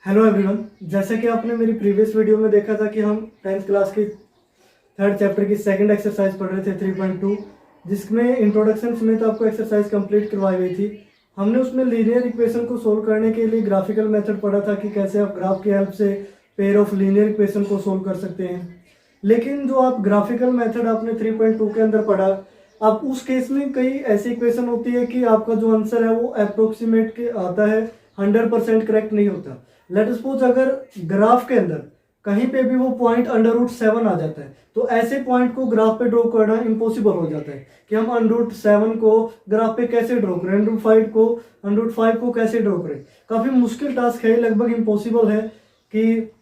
Hello everyone. जैसे कि आपने मेरी प्रीवियस वीडियो में देखा था कि हम 10th क्लास की थर्ड चैप्टर की सेकंड एक्सरसाइज पढ़ रहे थे 3.2, जिसमें इंट्रोडक्शन में तो आपको एक्सरसाइज कंप्लीट करवाई गई थी। हमने उसमें लीनियर इक्वेशन को सोल्व करने के लिए ग्राफिकल मेथड पढ़ा था कि कैसे आप ग्राफ की हेल्प से पेयर ऑफ लीनियर इक्वेशन को सोल्व कर सकते हैं। लेकिन जो आप ग्राफिकल मेथड आपने 3.2 के अंदर पढ़ा, अब उस केस में कई ऐसी इक्वेशन होती है कि आपका जो आंसर है वो अप्रोक्सीमेट के आता है, 100% करेक्ट नहीं होता। लेट सपोज अगर ग्राफ के अंदर कहीं पे भी वो पॉइंट √7 आ जाता है तो ऐसे पॉइंट को ग्राफ पे ड्रॉ करना इम्पॉसिबल हो जाता है कि हम √7 को ग्राफ पे कैसे ड्रॉ करें, √5 को कैसे ड्रॉ करें। काफी मुश्किल टास्क है, लगभग इम्पॉसिबल है कि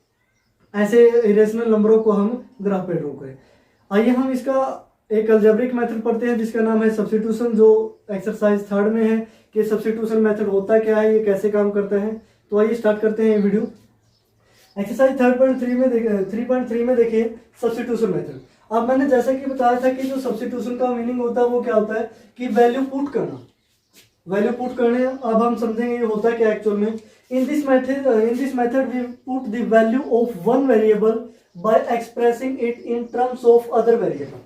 ऐसे इरेशनल नंबरों को हम ग्राफ पे ड्रॉ करें। आइए हम इसका एक अलजेब्रिक मेथड पढ़ते हैं जिसका नाम है सब्स्टिट्यूशन, जो एक्सरसाइज थर्ड में है कि सब्स्टिट्यूशन मेथड होता क्या है, ये कैसे काम करता है। तो आइए स्टार्ट करते हैं ये वीडियो। एक्सरसाइज 3.3 में देखिए सब्स्टिट्यूशन मेथड। अब मैंने जैसा कि बताया था कि जो सब्स्टिट्यूशन का मीनिंग होता है वो क्या होता है कि वैल्यू पुट करना, वैल्यू पुट करने। अब हम समझेंगे ये होता है क्या एक्चुअल में। In this method we put the value of one variable by expressing it in terms of other variable.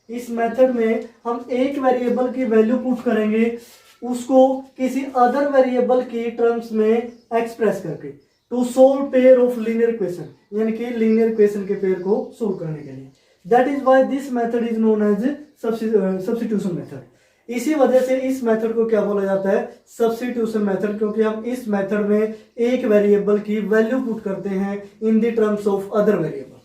इस मेथड में हम एक वेरिएबल की वैल्यू पुट करेंगे, उसको किसी अदर वेरिएबल की टर्म्स में एक्सप्रेस करके, to solve pair of linear equation, यानी कि लीनियर इक्वेशन के पेयर को सोल्व करने के लिए। That is why this method is known as substitution method. इसी वजह से इस मेथड को क्या बोला जाता है, सब्स्टिट्यूशन मेथड, क्योंकि हम इस मेथड में एक वेरिएबल की वैल्यू पुट करते हैं in the terms of other variable.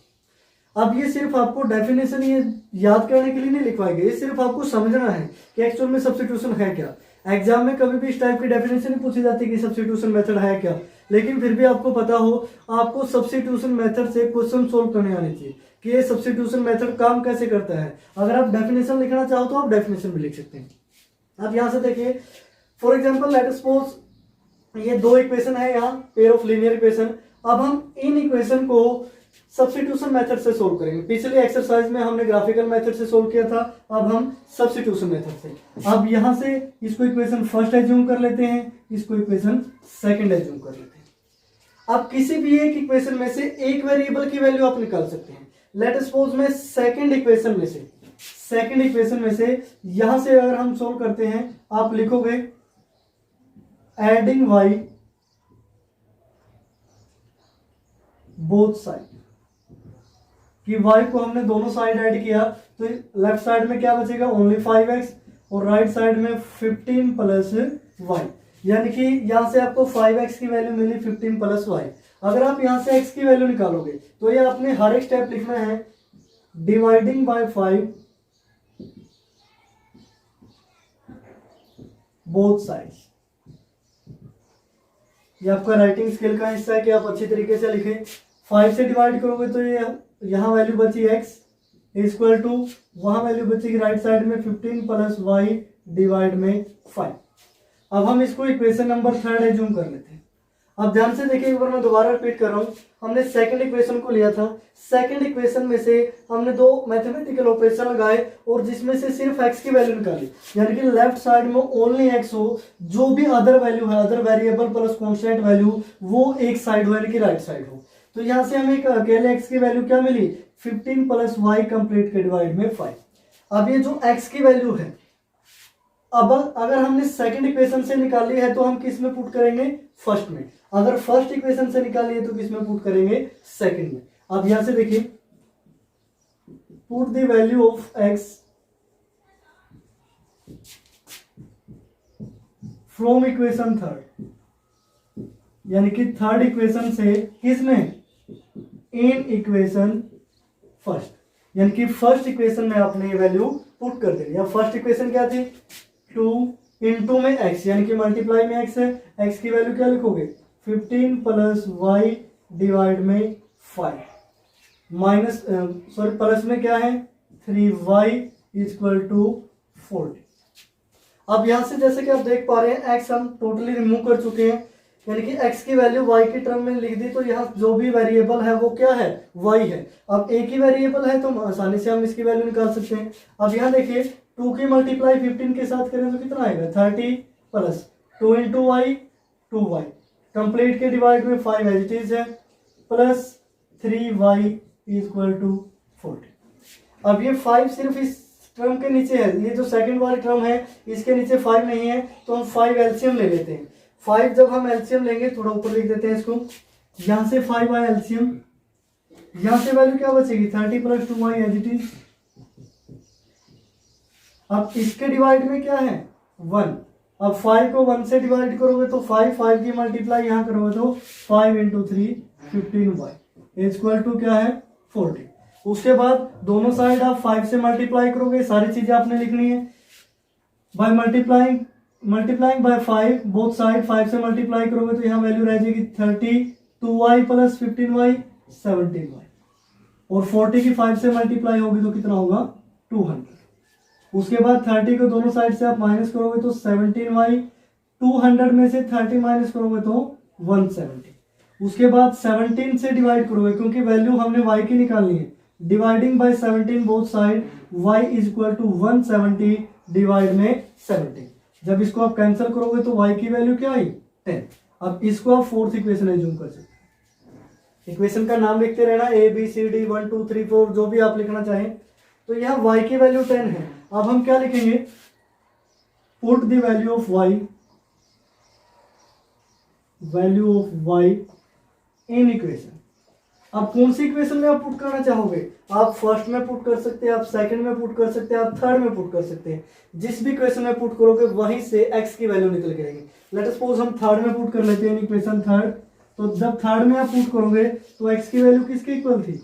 अब ये सिर्फ आपको डेफिनेशन ये याद करने के लिए नहीं लिखवाई गई, ये सिर्फ आपको समझना है कि एक्चुअल में सब्स्टिट्यूशन है क्या। एग्जाम में कभी भी इस टाइप की डेफिनेशन नहीं पूछी जाती कि सब्स्टिट्यूशन मेथड है क्या, लेकिन फिर भी आपको पता हो, आपको सब्स्टिट्यूशन मेथड से क्वेश्चन सोल्व करने आने चाहिए कि ये सब्स्टिट्यूशन मेथड काम कैसे करता है। अगर आप डेफिनेशन लिखना चाहो तो आप डेफिनेशन भी लिख सकते हैं। अब यहां से देखिए, फॉर एग्जाम्पल लेट सपोज ये दो इक्वेशन है यहाँ, पेयर ऑफ लीनियर इक्वेशन। अब हम इन इक्वेशन को सब्स्टिट्यूशन मेथड से सोल्व करेंगे। पिछले एक्सरसाइज में हमने ग्राफिकल मेथड से सोल्व किया था, अब हम सब्स्टिट्यूशन मेथड से। अब यहां से इसको इक्वेशन फर्स्ट एज्यूम कर लेते हैं, इसको इक्वेशन सेकंड एज्यूम कर लेते हैं। अब किसी भी एक इक्वेशन में से एक वेरिएबल की वैल्यू आप निकाल सकते हैं। लेट सपोज में सेकंड इक्वेशन में से यहां से अगर हम सोल्व करते हैं, आप लिखोगे एडिंग y बोथ साइड, कि y को हमने दोनों साइड ऐड किया तो लेफ्ट साइड में क्या बचेगा, ओनली 5x, और राइट साइड में 15 प्लस y, यानी कि यहां से आपको 5x की वैल्यू मिली 15 प्लस y। अगर आप यहां से x की वैल्यू निकालोगे तो ये आपने हर एक स्टेप लिखना है, डिवाइडिंग बाय 5 बोथ साइड्स। ये आपका राइटिंग स्किल का हिस्सा है कि आप अच्छी तरीके से लिखें। 5 से डिवाइड करोगे तो ये यहाँ वैल्यू बची x इक्वल टू, वहां वैल्यू बचेगी राइट साइड में 15 प्लस y डिवाइड में 5। अब हम इसको इक्वेशन नंबर थर्ड एज्यूम कर लेते हैं। अब ध्यान से देखिए, एक बार मैं दोबारा रिपीट कर रहा हूं। हमने सेकंड इक्वेशन को लिया था, सेकंड इक्वेशन में से हमने दो मैथमेटिकल ऑपरेशन लगाए और जिसमें से सिर्फ x की वैल्यू निकाली, यानी कि लेफ्ट साइड में ओनली x हो, जो भी अदर वैल्यू है, other variable plus constant value, वो एक साइड हो, यानी कि राइट साइड हो। तो यहां से हमें अकेले x की वैल्यू क्या मिली, 15 प्लस y कंप्लीट के डिवाइड में 5। अब ये जो x की वैल्यू है, अब अगर हमने सेकंड इक्वेशन से निकाली है तो हम किस में पुट करेंगे, फर्स्ट में। अगर फर्स्ट इक्वेशन से निकाली है तो किस में पुट करेंगे, सेकंड में। अब यहां से देखिए, put the value of x from equation third, यानी कि थर्ड इक्वेशन से किसमें, इन इक्वेशन फर्स्ट, यानी कि फर्स्ट इक्वेशन में आपने ये वैल्यू पुट कर देनी। अब फर्स्ट इक्वेशन क्या थी, 2 इंटू में x, यानी कि मल्टीप्लाई में x है, x की वैल्यू क्या लिखोगे, 15 प्लस y डिवाइड में 5, माइनस सॉरी प्लस में क्या है 3y इक्वल टू 40। अब यहां से जैसे कि आप देख पा रहे हैं, x हम टोटली रिमूव कर चुके हैं, यानी कि x की वैल्यू y की टर्म में लिख दी, तो यहाँ जो भी वेरिएबल है वो क्या है, y है। अब एक ही वेरिएबल है तो आसानी से हम इसकी वैल्यू निकाल सकते हैं। अब यहाँ देखिए, 2 की मल्टीप्लाई 15 के साथ करें तो कितना आएगा, 30 plus 2 into y 2y, complete के डिवाइड में 5 एज इट इज है, प्लस 3y इक्वल टू 40। अब ये 5 सिर्फ इस टर्म के नीचे है, ये जो सेकंड वाली टर्म है इसके नीचे 5 नहीं है, तो हम 5 एलसीएम ले लेते हैं। 5 जब हम एलसीएम लेंगे, थोड़ा ऊपर लिख देते हैं इसको, यहाँ से 5 आया एलसीएम, यहाँ से वैल्यू क्या बचेगी 30 plus 2y as it is. अब इसके डिवाइड में क्या है 1, अब 5 को 1 से डिवाइड करोगे तो 5 की मल्टीप्लाई यहाँ करोगे तो 5 इंटू 3 15y इक्वल टू क्या है 40। उसके बाद दोनों साइड आप 5 से मल्टीप्लाई करोगे, सारी चीजें आपने लिखनी है। By multiplying by 5 both side 5 से मल्टीप्लाई करोगे तो यहाँ वैल्यू रह जाएगी 32y प्लस 15y 17y, और 40 की 5 से मल्टीप्लाई होगी तो कितना होगा 200। उसके बाद 30 को दोनों साइड से आप माइनस करोगे तो 17y, 200 में से 30 माइनस करोगे तो 170। उसके बाद 17 से डिवाइड करोगे, क्योंकि वैल्यू हमने y की निकालनी है। Dividing by 17 both side y is equal to 170 divide में 17। जब इसको आप कैंसिल करोगे तो y की वैल्यू क्या आई 10। अब इसको आप फोर्थ इक्वेशन एज्यूम कर सकते हैं। इक्वेशन का नाम लिखते रहना a b c d 1 2 3 4 जो भी आप लिखना चाहें। तो यहाँ y की वैल्यू 10 है। अब हम क्या लिखेंगे, put the value of y in equation. अब कौन सी इक्वेशन में आप पुट करना चाहोगे, आप फर्स्ट में पुट कर सकते हैं, आप सेकंड में पुट कर सकते हैं, आप थर्ड में पुट कर सकते हैं। जिस भी इक्वेशन में पुट करोगे वहीं से x की वैल्यू निकल के आएगी। लेट अस सपोज हम थर्ड में पुट कर लेते हैं इक्वेशन थर्ड। तो जब थर्ड में आप पुट करोगे तो x की वैल्यू किसके इक्वल थी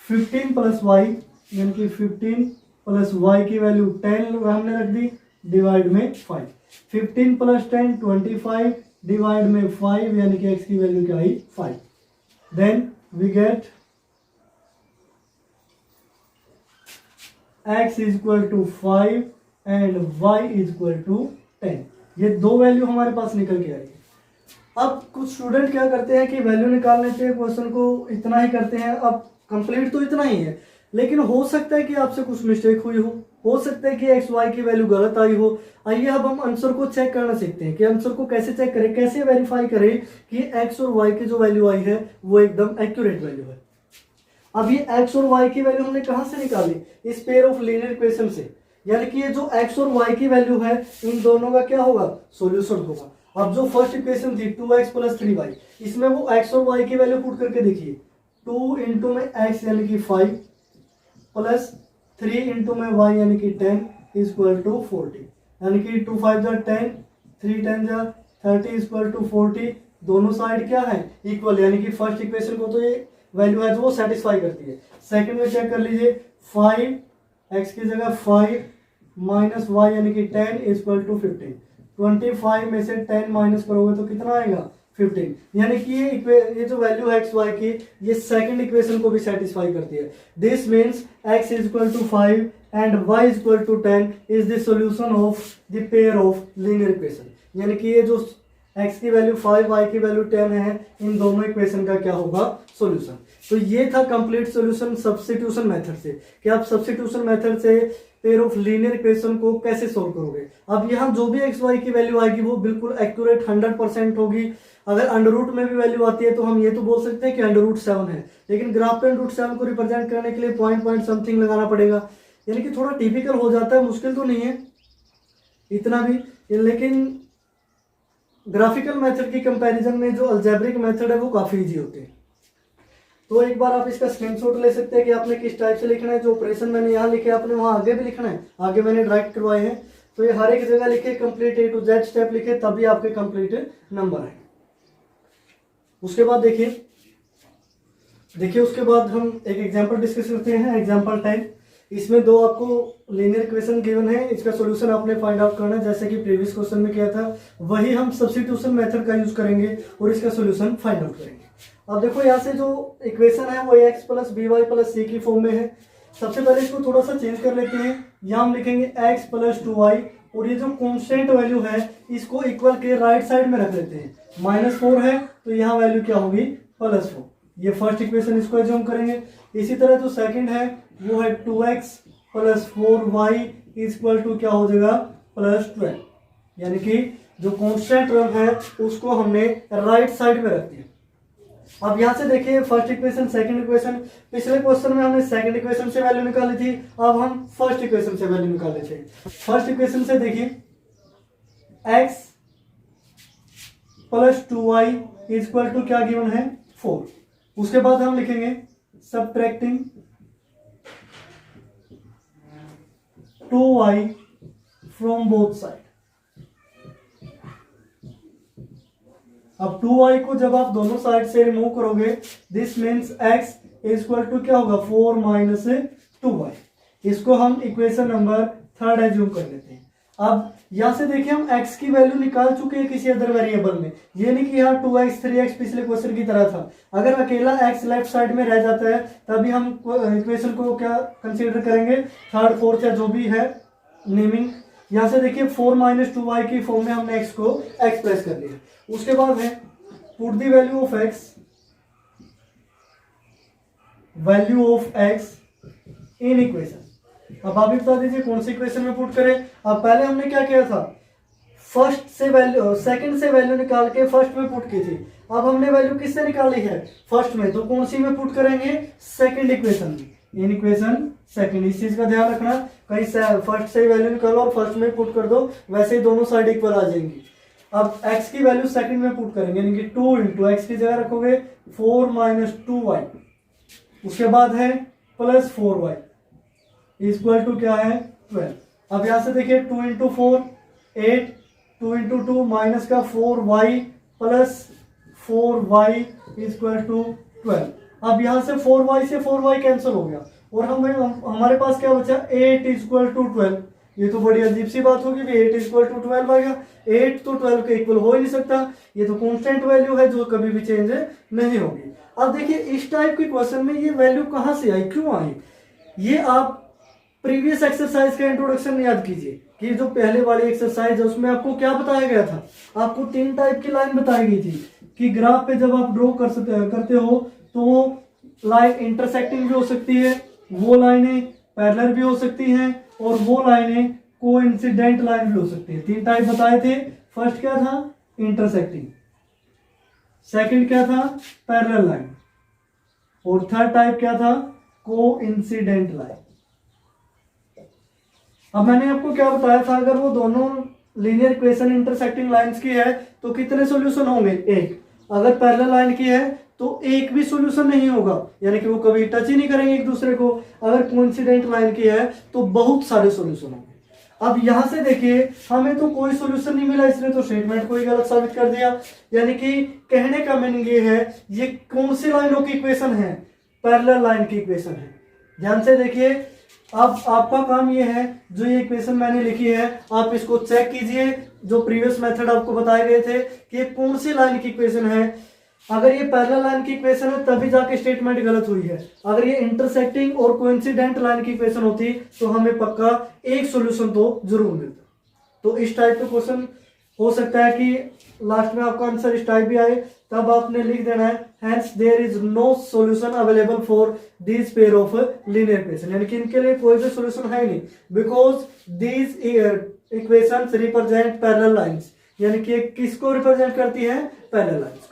15 प्लस y, यानी कि 15 प्लस y की वैल्यू 10 हमने रख दी डिवाइड में 5। 15 प्लस 10 25 डिवाइड में 5, यानी कि x की वैल्यू क्या आई 5। Then we get x is equal to 5 and y is equal to 10। ये दो वैल्यू हमारे पास निकल के आई है। अब कुछ स्टूडेंट क्या करते हैं कि वैल्यू निकालने से क्वेश्चन को इतना ही करते हैं। अब कंप्लीट तो इतना ही है, लेकिन हो सकता है कि आपसे कुछ मिस्टेक हुई हो सकता है कि एक्स वाई की वैल्यू गलत आई हो। आइए अब हम आंसर को चेक करना सीखते हैं कि आंसर को कैसे चेक करें, कैसे वेरीफाई करें कि एक्स और वाई की जो वैल्यू आई है वो एकदम एक्यूरेट वैल्यू है। अब ये एक्स और वाई की वैल्यू हमने कहां से निकाली, इस पेयर ऑफ लीनियर इक्वेशन से, यानी कि ये जो एक्स और वाई की वैल्यू है इन दोनों का क्या होगा सॉल्यूशन होगा। अब जो फर्स्ट इक्वेशन थी 2x प्लस 3y, इसमें वो एक्स और वाई की वैल्यू पुट करके देखिए। 2 इंटू में x यानी कि 5 प्लस 3 इंटू में y यानी कि 10 इक्वल टू 40, यानी कि 2 5 जा 10, 3 10 जा 30 इक्वल टू 40। दोनों साइड क्या है इक्वल, यानी कि फर्स्ट इक्वेशन को तो ये वैल्यू है जो वो सेटिस्फाई करती है। सेकंड में चेक कर लीजिए 5 x की जगह 5 माइनस y यानी कि 10 इक्वल टू 15। 25 में से 10 माइनस करोगे तो कितना आएगा 15, यानी कि ये जो वैल्यू है एक्स वाई की ये सेकंड इक्वेशन को भी सेटिस्फाई करती है। This means x is equal to 5 and y is equal to 10 is the solution of the pair of linear equation. यानी कि ये जो x की वैल्यू 5 y की वैल्यू 10 है, इन दोनों इक्वेशन का क्या होगा सॉल्यूशन। तो ये था कंप्लीट सॉल्यूशन सब्स्टिट्यूशन मेथड से, कि आप सब्स्टिट्यूशन मेथड से पेयर ऑफ लीनियर इक्वेशन को कैसे सोल्व करोगे। अब यहाँ जो भी एक्स वाई की वैल्यू आएगी वो बिल्कुल एक्यूरेट 100% होगी। अगर अंडर रूट में भी वैल्यू आती है तो हम ये तो बोल सकते हैं कि अंडर रूट 7 है, लेकिन ग्राफ पे अंडर रूट 7 को रिप्रेजेंट करने के लिए पॉइंट समथिंग लगाना पड़ेगा, यानी कि थोड़ा टिपिकल हो जाता है, मुश्किल तो नहीं है इतना भी, लेकिन ग्राफिकल मेथड की कंपैरिजन में जो अलजेब्रिक मेथड है वो काफी इजी होते हैं। तो एक बार आप इसका स्क्रीनशॉट ले सकते हैं कि आपने किस टाइप से लिखना है। जो ऑपरेशन मैंने यहाँ लिखे आपने वहाँ आगे भी लिखना है, आगे मैंने डायरेक्ट करवाए हैं, तो ये हर एक जगह लिखे complete A to Z step लिखे तभी आपके कंप्लीट नंबर आए। उसके बाद देखिए उसके बाद हम एक एग्जांपल डिस्कस करते हैं, एग्जांपल 10। इसमें दो आपको लीनियर इक्वेशन गिवन है, इसका सॉल्यूशन आपने फाइंड आउट करना है, जैसे कि प्रीवियस क्वेश्चन में किया था वही हम सब्स्टिट्यूशन मेथड का यूज करेंगे और इसका सॉल्यूशन फाइंड आउट करेंगे। अब देखो यहाँ से जो इक्वेशन है वो ax plus B Y plus C की फॉर्म में है। सबसे पहले इसको थोड़ा सा चेंज कर लेते हैं, यहाँ हम लिखेंगे x प्लस 2y और ये जो कॉन्स्टेंट वैल्यू है इसको इक्वल के राइट साइड में रख लेते हैं। -4 है तो यहाँ वैल्यू क्या होगी +4। ये फर्स्ट इक्वेशन इसको एज्यूम करेंगे। इसी तरह जो सेकंड है वो है 2x plus 4y equal to क्या हो जाएगा +12, यानी कि जो कांस्टेंट टर्म है उसको हमने राइट साइड में रख दिया। अब यहाँ से देखिए फर्स्ट इक्वेशन, सेकंड इक्वेशन, पिछले क्वेश्चन में हमने सेकंड इक्वेशन से वैल्यू निकाली थी, अब हम फर्स्ट इक्वेशन से वैल्यू निकाल लेते हैं। फर्स्ट इक्वेशन से देखिए x plus 2y is equal to क्या गिवन है 4। उसके बाद हम लिखेंगे subtracting 2y from both side. अब 2y को जब आप दोनों साइड से रिमूव करोगे, this means x is equal to क्या होगा 4 माइनस 2y। इसको हम इक्वेशन नंबर 3 एज्यूम कर लेते हैं। अब यहां से देखिए हम x की वैल्यू निकाल चुके हैं किसी अदर वेरिएबल में, ये नहीं कि यहाँ 2x 3x पिछले क्वेश्चन की तरह था। अगर अकेला x लेफ्ट साइड में रह जाता है तभी हम इक्वेशन को क्या कंसीडर करेंगे, थर्ड फोर्थ या जो भी है नेमिंग। यहां से देखिए 4 माइनस 2y की फॉर्म में हमने x को एक्सप्रेस कर लिया। उसके बाद है put the value of x in equation. अब आप भी बता दीजिए कौन सी इक्वेशन में पुट करें। अब पहले हमने क्या किया था, फर्स्ट से वैल्यू सेकंड से वैल्यू निकाल के फर्स्ट में पुट की थी। अब हमने वैल्यू किससे निकाली है, फर्स्ट में, तो कौन सी में पुट करेंगे, सेकंड इक्वेशन में, इन इक्वेशन सेकंड। इस चीज का ध्यान रखना, कहीं फर्स्ट से वैल्यू निकालो और फर्स्ट में पुट कर दो, वैसे ही दोनों साइड इक्वल आ जाएंगी। अब x की वैल्यू सेकंड में पुट करेंगे, यानी कि 2 इंटू एक्स की जगह रखोगे 4 माइनस 2y, उसके बाद है प्लस 4y इक्वल टू क्या है 12। अब यहां से देखिए 2 इंटू 4 8, 2 इंटू 2 माइनस का 4y plus 4y equal to 12। अब यहां से 4y से 4y कैंसिल हो गया और हमारे पास क्या बचा 8 इक्वल टू 12। ये तो बड़ी अजीब सी बात होगी भी 8 इक्वल टू 12 आएगा, 8 तो 12 के इक्वल हो ही नहीं सकता, ये तो कांस्टेंट वैल्यू है जो कभी भी चेंज नहीं होगी। अब देखिए इस टाइप के क्वेश्चन में ये वैल्यू कहां से आई, क्यों आई, ये आप प्रीवियस एक्सरसाइज का इंट्रोडक्शन याद कीजिए कि जो पहले वाली एक्सरसाइज है उसमें आपको क्या बताया गया था, आपको 3 टाइप की लाइन बताई गई थी कि ग्राफ पे जब आप ड्रॉ करते हो तो वो लाइन इंटरसेक्टिंग भी हो सकती है, वो लाइनें पैरेलल भी हो सकती हैं और वो लाइनें कोइंसिडेंट लाइन भी हो सकती है। 3 टाइप बताए थे, फर्स्ट क्या था इंटरसेक्टिंग, सेकंड क्या था पैरेलल लाइन और थर्ड टाइप क्या था कोइंसिडेंट लाइन। अब मैंने आपको क्या बताया था, अगर वो दोनों लीनियर इक्वेशन इंटरसेक्टिंग लाइंस की है तो कितने सॉल्यूशन होंगे, एक। अगर पैरेलल लाइन की है तो एक भी सॉल्यूशन नहीं होगा, यानी कि वो कभी टच ही नहीं करेंगे एक दूसरे को। अगर कोइंसिडेंट लाइन की है तो बहुत सारे सॉल्यूशन होंगे। अब यहां से देखिए हमें तो कोई सॉल्यूशन नहीं मिला, इसने तो स्टेटमेंट को ही गलत साबित कर दिया। यानी कि कहने का मीनिंग ये है, ये कौन सी लाइनों की इक्वेशन है, पैरेलल लाइन की इक्वेशन है। ध्यान से देखिए, अब आपका काम ये है, जो ये इक्वेशन मैंने लिखी है आप इसको चेक कीजिए, जो प्रीवियस मेथड आपको बताए गए थे कि ये कौन सी लाइन की इक्वेशन है। अगर ये पैरेलल लाइन की इक्वेशन है तभी जाके स्टेटमेंट गलत हुई है। अगर ये इंटरसेक्टिंग और कोइंसिडेंट लाइन की इक्वेशन होती तो हमें पक्का एक सॉल्यूशन तो जरूर मिलता। तो इस टाइप का क्वेश्चन हो सकता है कि लास्ट में आपका आंसर इस टाइप भी आए, तब आपने लिख देना है hence there is no solution available for this pair of linear equation, यानी कि इनके लिए कोई भी सॉल्यूशन है नहीं, because these equations represent parallel lines, यानी कि किसको रिप्रेजेंट करती है, पैरेलल लाइंस को।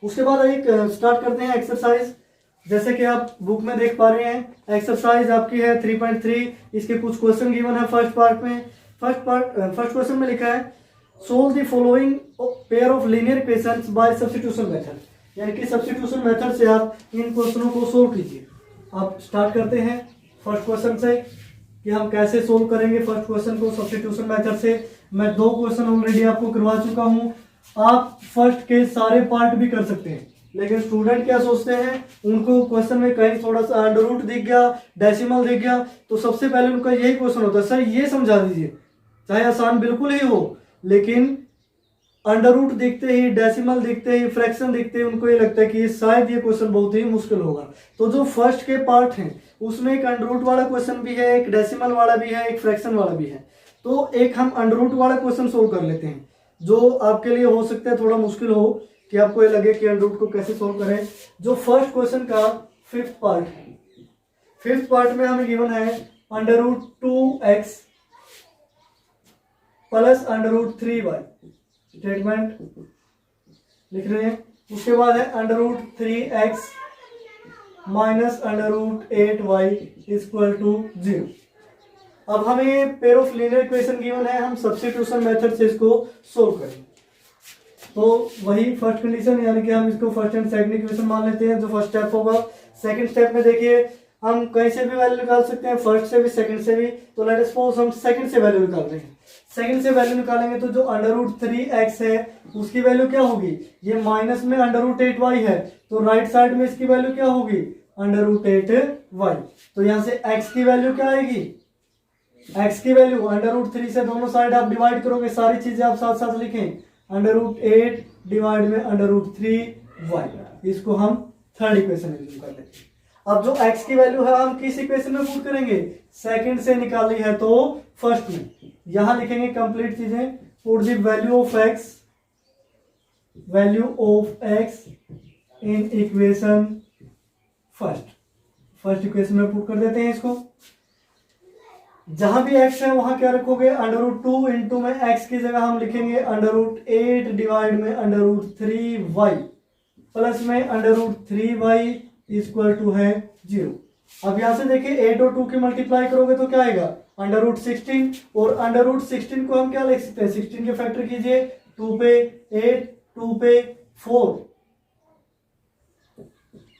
उसके बाद एक स्टार्ट करते हैं एक्सरसाइज। जैसे कि आप बुक में देख पा रहे हैं एक्सरसाइज आपकी है 3.3, इसके कुछ क्वेश्चन गिवन है फर्स्ट पार्ट में। फर्स्ट क्वेश्चन में लिखा है solve the following pair of linear equations bye substitution method, यानी कि सब्स्टिट्यूशन मेथड से आप इन क्वेश्चनों को सोल्व कीजिए। आप स्टार्ट करते हैं फर्स्ट क्वेश्चन से कि हम कैसे सोल्व करेंगे फर्स्ट क्वेश्चन को सब्स्टिट्यूशन मेथड से। मैं 2 क्वेश्चन ऑलरेडी आपको करवा चुका हूं, आप फर्स्ट के सारे पार्ट भी कर सकते हैं, लेकिन स्टूडेंट क्या सोचते हैं, उनको क्वेश्चन में कहीं थोड़ा सा अंडर रूट दिख गया, डेसिमल दिख गया, तो सबसे पहले उनका यही क्वेश्चन होता है, सर ये समझा दीजिए, चाहे आसान बिल्कुल ही हो, लेकिन अंडर रूट दिखते ही, डेसिमल दिखते ही, फ्रैक्शन दिखते ही उनको ये लगता है कि शायद ये क्वेश्चन बहुत ही मुश्किल होगा। तो जो फर्स्ट के पार्ट हैं उसमें एक अंडर रूट वाला क्वेश्चन भी है, एक डेसिमल वाला भी है, एक फ्रैक्शन वाला भी है। तो एक हम अंडर रूट वाला क्वेश्चन सोल्व कर लेते हैं, जो आपके लिए हो सकता है थोड़ा मुश्किल हो कि आपको ये लगे कि अंडर रूट को कैसे सोल्व करें। जो फर्स्ट क्वेश्चन का 5th पार्ट है, 5th पार्ट में हमें गिवन है under root 2x plus under root 3y, statement लिख रहे हैं। उसके बाद है under root 3x minus under root 8y equal to 0। अब हमें pair of linear equation given है, हम सब्स्टिट्यूशन मेथड से इसको सोल्व करेंगे। तो वही फर्स्ट कंडीशन, यानी कि हम इसको फर्स्ट एंड सेकंड इक्वेशन मान लेते हैं, जो फर्स्ट स्टेप होगा। सेकंड स्टेप में देखिए हम कहीं से भी वैल्यू निकाल सकते हैं, फर्स्ट से भी सेकंड से भी। तो लेट अस सपोज हम सेकंड से वैल्यू निकाल रहे हैं। सेकंड से वैल्यू निकालेंगे तो जो अंडर रूट 3x है उसकी वैल्यू क्या होगी, ये माइनस में अंडर रूट 8y है, तो राइट साइड में इसकी वैल्यू क्या होगी, अंडर रूट 8y। तो यहाँ से x की वैल्यू क्या आएगी, x की वैल्यू अंडर रूट 3 से दोनों साइड आप डिवाइड करोगे, सारी चीजें आप साथ साथ लिखें, अंडर रूट 8 डिवाइड में अंडर रूट 3y। इसको हम थर्ड इक्वेशन में यूज कर लेते हैं। अब जो x की वैल्यू है हम किस इक्वेशन में पुट करेंगे, सेकंड से निकाली है तो फर्स्ट में। यहां लिखेंगे कंप्लीट चीजें, put the value of x in equation first equation में पुट कर देते हैं इसको। जहां भी x है वहां क्या रखोगे, अंडर रूट 2 इंटू में x की जगह हम लिखेंगे अंडर रूट 8 डिवाइड में अंडर रूट 3y प्लस में under root 3y equal to है 0। अब यहां से देखिए 8 और 2 की मल्टीप्लाई करोगे तो क्या आएगा, अंडर रूट 16, और अंडर रूट 16 को हम क्या लिख सकते हैं, 16 के फैक्टर कीजिए, 2 पे 8, 2 पे 4।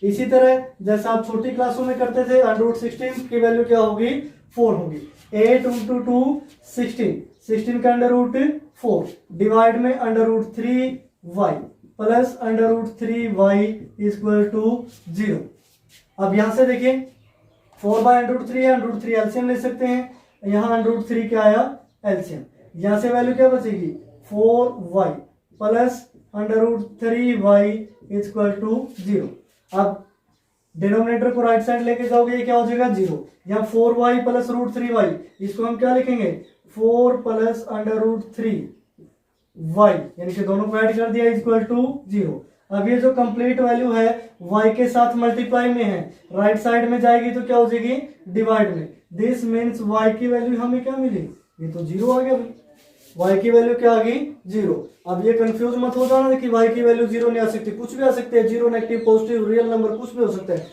इसी तरह जैसा आप छोटी क्लासों में करते थे, अंडर रूट 16 की वैल्यू क्या होगी, 4 होगी। 8 इंटू 2 16 का अंडर रूट 4 डिवाइड में under root 3y plus under root 3y equal to 0। अब यहां से देखिए 4 बाय अंडर रूट 3 है, अंडर रूट 3 एलसीएम ले सकते हैं, यहां अंडर रूट 3 क्या आया, एलसीएम। यहां से वैल्यू क्या बचेगी, 4y plus under root 3y equal to 0। अब डिनोमिनेटर को राइट साइड लेके जाओगे, ये क्या हो जाएगा, 0। यहाँ 4y प्लस रूट 3y, इसको हम क्या लिखेंगे, 4 प्लस अंडर रूट 3y, यानी कि दोनों को ऐड कर दिया इक्वल टू 0। अब ये जो कंप्लीट वैल्यू है y के साथ मल्टीप्लाई में है, राइट साइड में जाएगी तो क्या हो जाएगी, डिवाइड में। दिस मीन्स y की वैल्यू हमें क्या मिली, ये तो 0 आ गया, y की वैल्यू क्या आ गई, 0। अब ये कंफ्यूज मत हो जाना कि y की वैल्यू 0 नहीं आ सकती, कुछ भी आ सकते हैं, 0, नेगेटिव, पॉजिटिव, रियल नंबर, कुछ भी हो सकता है।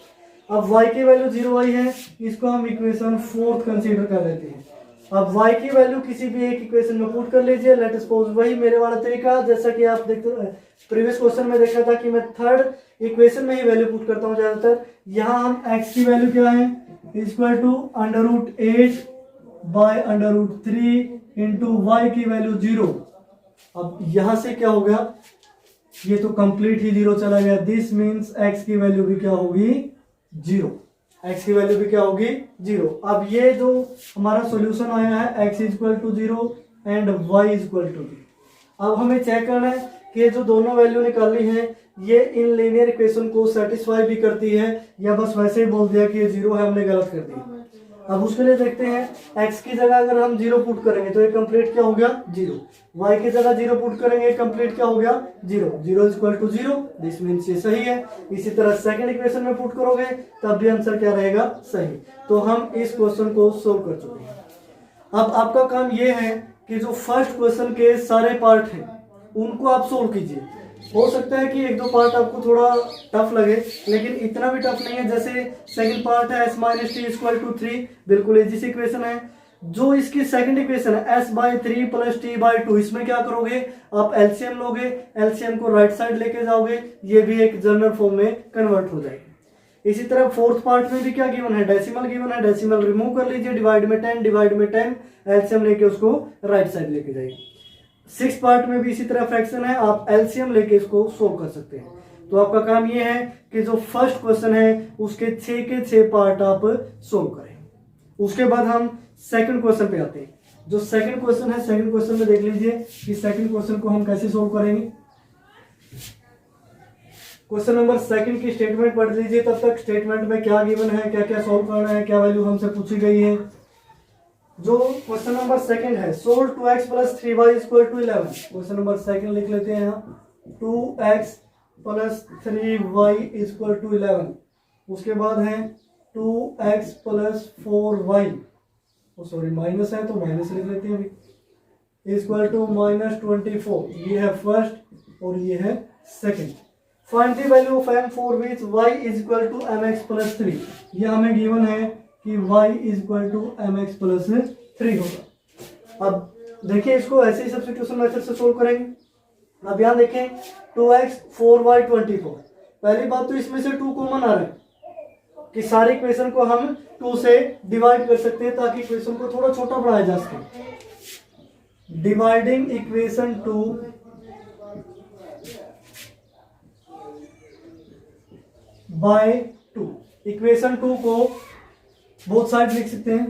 अब y की वैल्यू 0 आई है, इसको हम इक्वेशन फोर्थ कंसीडर कर लेते हैं। अब y की वैल्यू किसी भी एक इक्वेशन में पुट कर लीजिए। लेट अस सपोज वही मेरे वाला तरीका, जैसा कि आप देखते प्रीवियस क्वेश्चन में देखा था कि मैं थर्ड इक्वेशन में ही वैल्यू पुट करता हूँ ज्यादातर। यहाँ हम x की वैल्यू क्या है, equal to under root 8 by under root 3 into y की वैल्यू 0। अब यहां से क्या हो गया, ये तो कंप्लीट ही 0 चला गया। दिस मीन्स x की वैल्यू भी क्या होगी, 0। x की वैल्यू भी क्या होगी, 0। अब ये जो हमारा सॉल्यूशन आया है x equal to 0 and y equal to 0। अब हमें चेक करना है कि ये जो दोनों वैल्यू निकाली है ये इन लीनियर इक्वेशन को सेटिस्फाई भी करती है या बस वैसे ही बोल दिया कि ये 0 है, हमने गलत कर दिया। अब उसके लिए देखते हैं, x की जगह अगर हम 0 पुट करेंगे तो ये कंप्लीट क्या हो गया, 0। y की जगह 0 पुट करेंगे, कंप्लीट क्या हो गया, 0। 0 इक्वल टू 0, दिस मीन्स ये सही है। इसी तरह सेकंड इक्वेशन में पुट करोगे तब भी आंसर क्या रहेगा, सही। तो हम इस क्वेश्चन को सोल्व कर चुके हैं। अब आपका काम ये है कि जो फर्स्ट क्वेश्चन के सारे पार्ट हैं उनको आप सोल्व कीजिए। हो सकता है कि एक दो पार्ट आपको थोड़ा टफ लगे, लेकिन इतना भी टफ नहीं है। जैसे सेकंड पार्ट है s minus t equal to 3, बिल्कुल इजी सी इक्वेशन है। जो इसकी सेकंड इक्वेशन है s by 3 plus t by 2, इसमें क्या करोगे आप, एलसीएम लोगे, एलसीएम को राइट साइड लेके जाओगे, ये भी एक जनरल फॉर्म में कन्वर्ट हो जाएगी। इसी तरह फोर्थ पार्ट में भी क्या गिवन है, डेसिमल गिवन है, डेसिमल रिमूव कर लीजिए, डिवाइड में 10, डिवाइड में 10, एलसीएम लेके उसको राइट साइड लेके जाइए। सिक्स पार्ट में भी इसी तरह फ्रैक्शन है, आप एलसीएम लेके इसको सोल्व कर सकते हैं। तो आपका काम ये है कि जो फर्स्ट क्वेश्चन है उसके 6 के 6 पार्ट आप सोल्व करें। उसके बाद हम सेकंड क्वेश्चन पे आते हैं। जो सेकंड क्वेश्चन है, सेकंड क्वेश्चन में देख लीजिए कि सेकंड क्वेश्चन को हम कैसे सोल्व करेंगे। क्वेश्चन नंबर सेकंड की स्टेटमेंट पढ़ लीजिए, तब तक स्टेटमेंट में क्या गिवन है, क्या क्या सोल्व करना है, क्या वैल्यू हमसे पूछी गई है। जो क्वेश्चन नंबर सेकंड है, solve 2x plus 3y equal to 11। Question number second लिख लेते हैं यहाँ, 2x plus 3y equal to 11। उसके बाद है 2x plus 4y, sorry minus है तो माइनस लिख लेते हैं अभी, इक्वल टू -24, ये है फर्स्ट और ये है second. Find the value of m for which y is equal to mx plus 3। ये हमें गिवन है कि y is equal to mx plus 3 होगा। अब देखिए इसको ऐसे ही सब्स्टिट्यूशन मेथड से सोल्व करेंगे। अब यहाँ देखें 2x 4y 24। पहली बात तो इसमें से 2 कॉमन आ रहा है कि सारे इक्वेशन को हम 2 से डिवाइड कर सकते हैं ताकि इक्वेशन को थोड़ा छोटा बनाया जा सके। Dividing equation 2 bye 2। इक्वेशन 2 को बोथ साइड लिख सकते हैं,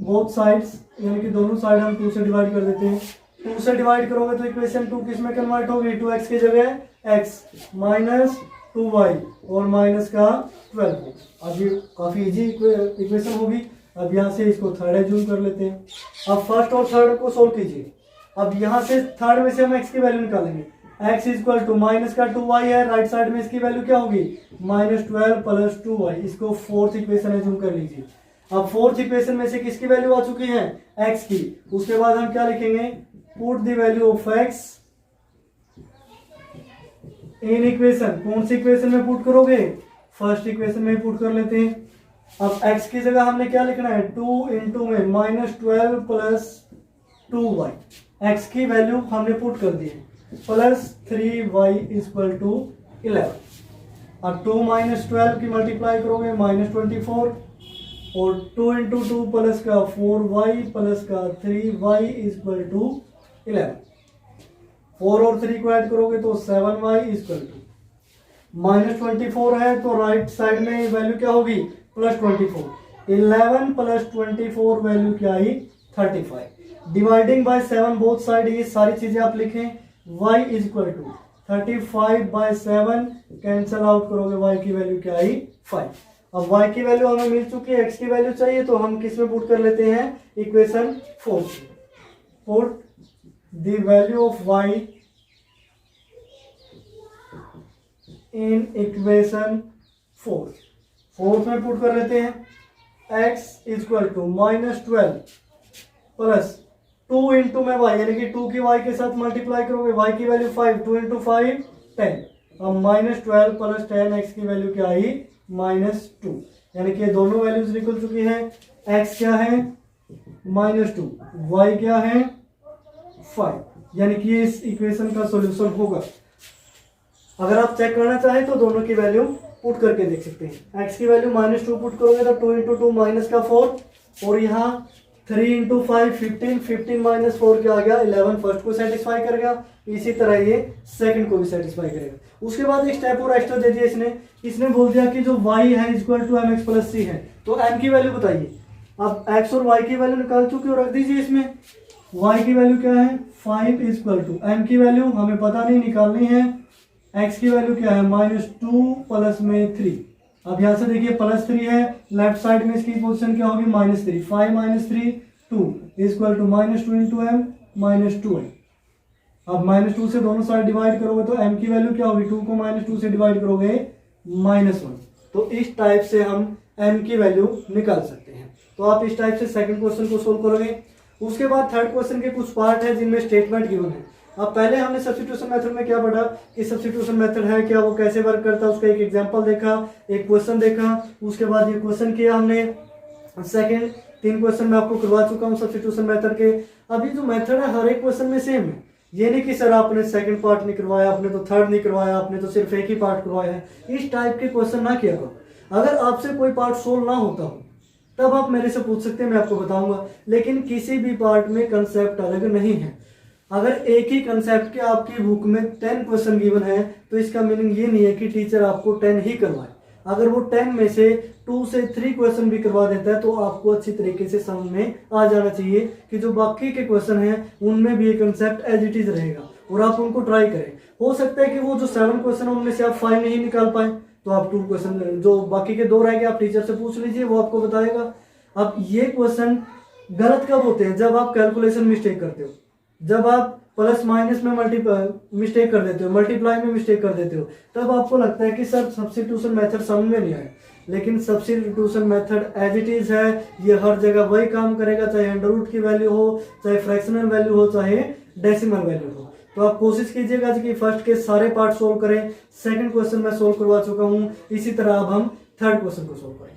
बोथ साइड्स यानी कि दोनों साइड हम 2 से डिवाइड कर देते हैं। 2 से डिवाइड करोगे तो इक्वेशन 2 किस में कन्वर्ट होगी, 2x की जगह x माइनस 2y और माइनस का 12। अब ये काफी इजी इक्वेशन होगी। अब यहाँ से इसको थर्ड एज्यूम कर लेते हैं। अब फर्स्ट और थर्ड को सोल्व कीजिए। अब यहाँ से थर्ड में से हम x की वैल्यू निकालेंगे। x इक्वल टू माइनस का 2y है, राइट साइड में इसकी वैल्यू क्या होगी, -12 प्लस 2y। इसको फोर्थ इक्वेशन एज्यूम कर लीजिए। अब फोर्थ इक्वेशन में से किसकी वैल्यू आ चुकी है, x की। उसके बाद हम क्या लिखेंगे, put the value of x in equation. कौन सी इक्वेशन में पुट करोगे, फर्स्ट इक्वेशन में पुट कर लेते हैं। अब x की जगह हमने क्या लिखना है, 2 इंटू में -12 प्लस 2y। x की वैल्यू हमने पुट कर दी है, प्लस 3y इक्वल टू 11। अब 2 - 12 की मल्टीप्लाई करोगे -24 और 2 इंटू 2 प्लस का 4y प्लस का 3y इक्वल टू 11। 4 और 3 को ऐड करोगे तो 7y इक्वल टू -24 है तो राइट साइड में वैल्यू क्या होगी, +24। 11 प्लस 24 वैल्यू क्या आई, 35। डिवाइडिंग बाय 7 बोथ साइड, ये सारी चीजें आप लिखें। y equal to 35/7 cancel out करोगे, y की वैल्यू क्या आई, 5। अब y की वैल्यू हमें मिल चुकी है, x की वैल्यू चाहिए तो हम किस में पुट कर लेते हैं, equation 4। Put the value of y in equation 4। Fourth में पुट कर लेते हैं, x equal to -12 plus 2 into में y यानी कि 2 की y के साथ मल्टीप्लाई करोगे, y की वैल्यू 5, 2 इंटू 5 10। अब -12 प्लस 10, x की वैल्यू क्या आई, -2। यानी कि दोनों वैल्यूज निकल चुकी है। x क्या है, -2, y क्या है, 5। यानी कि इस इक्वेशन का सॉल्यूशन होगा। अगर आप चेक करना चाहें तो दोनों की वैल्यू पुट करके देख सकते हैं। x की वैल्यू -2 पुट करोगे तो 2 इंटू 2 माइनस का 4 और यहाँ 3 इंटू 5 15, 15 माइनस 4 क्या आ गया, 11। फर्स्ट को सेटिस्फाई करेगा, इसी तरह ये सेकंड को भी सेटिस्फाई करेगा। उसके बाद एक स्टेप और एक्स्ट्रा दे दिया इसने बोल दिया कि जो y है equal to mx plus c है, तो m की वैल्यू बताइए। अब x और y की वैल्यू निकाल चुके और रख दीजिए इसमें। y की वैल्यू क्या है, 5 इक्वल टू m की वैल्यू हमें पता नहीं, निकालनी है। x की वैल्यू क्या है, -2 प्लस में 3। अब यहाँ से देखिए +3 है, लेफ्ट साइड में इसकी पोजीशन क्या होगी, -3। 5 - 3 2 इक्वल टू -2 इंटू m -2 है। अब -2 से दोनों साइड डिवाइड करोगे तो m की वैल्यू क्या होगी, 2 को -2 से डिवाइड करोगे -1। तो इस टाइप से हम m की वैल्यू निकाल सकते हैं। तो आप इस टाइप से सेकंड क्वेश्चन को सोल्व करोगे। उसके बाद थर्ड क्वेश्चन के कुछ पार्ट है जिनमें स्टेटमेंट गिवन है। अब पहले हमने सब्स्टिट्यूशन मेथड में क्या पढ़ा कि सब्स्टिट्यूशन मेथड है क्या, वो कैसे वर्क करता है, उसका एक एग्जांपल देखा, एक क्वेश्चन देखा। उसके बाद ये क्वेश्चन किया हमने। सेकंड 3 क्वेश्चन मैं आपको करवा चुका हूँ सब्स्टिट्यूशन मेथड के। अभी जो मेथड है हर एक क्वेश्चन में सेम है। ये नहीं कि सर आपने सेकंड पार्ट नहीं करवाया, आपने तो थर्ड नहीं करवाया, आपने तो सिर्फ एक ही पार्ट करवाया है। इस टाइप के क्वेश्चन ना किया करो। अगर आपसे कोई पार्ट सोल्व ना होता हो तब आप मेरे से पूछ सकते हैं, मैं आपको बताऊंगा। लेकिन किसी भी पार्ट में कंसेप्ट अलग नहीं है। अगर एक ही कंसेप्ट के आपकी बुक में 10 क्वेश्चन गिवन है तो इसका मीनिंग ये नहीं है कि टीचर आपको 10 ही करवाए। अगर वो 10 में से 2 से 3 क्वेश्चन भी करवा देता है तो आपको अच्छी तरीके से समझ में आ जाना चाहिए कि जो बाकी के क्वेश्चन हैं उनमें भी ये कंसेप्ट एज इट इज रहेगा और आप उनको ट्राई करें। हो सकता है कि वो जो 7 क्वेश्चन उनमें से आप 5 नहीं निकाल पाए तो आप 2 क्वेश्चन जो बाकी के 2 रह गए आप टीचर से पूछ लीजिए, वो आपको बताएगा। अब ये क्वेश्चन गलत कब होते हैं, जब आप कैलकुलेशन मिस्टेक करते हो, जब आप प्लस माइनस में मिस्टेक कर देते हो, मल्टीप्लाई में मिस्टेक कर देते हो, तब आपको लगता है कि सर सब्स्टिट्यूशन मेथड समझ में नहीं आया। लेकिन substitution method as it is है, ये हर जगह वही काम करेगा, चाहे अंडर रूट की वैल्यू हो, चाहे फ्रैक्शनल वैल्यू हो, चाहे डेसिमल वैल्यू हो। तो आप कोशिश कीजिएगा कि फर्स्ट के सारे पार्ट सोल्व करें। सेकंड क्वेश्चन मैं सोल्व करवा चुका हूं, इसी तरह अब हम थर्ड क्वेश्चन को सोल्व करेंगे।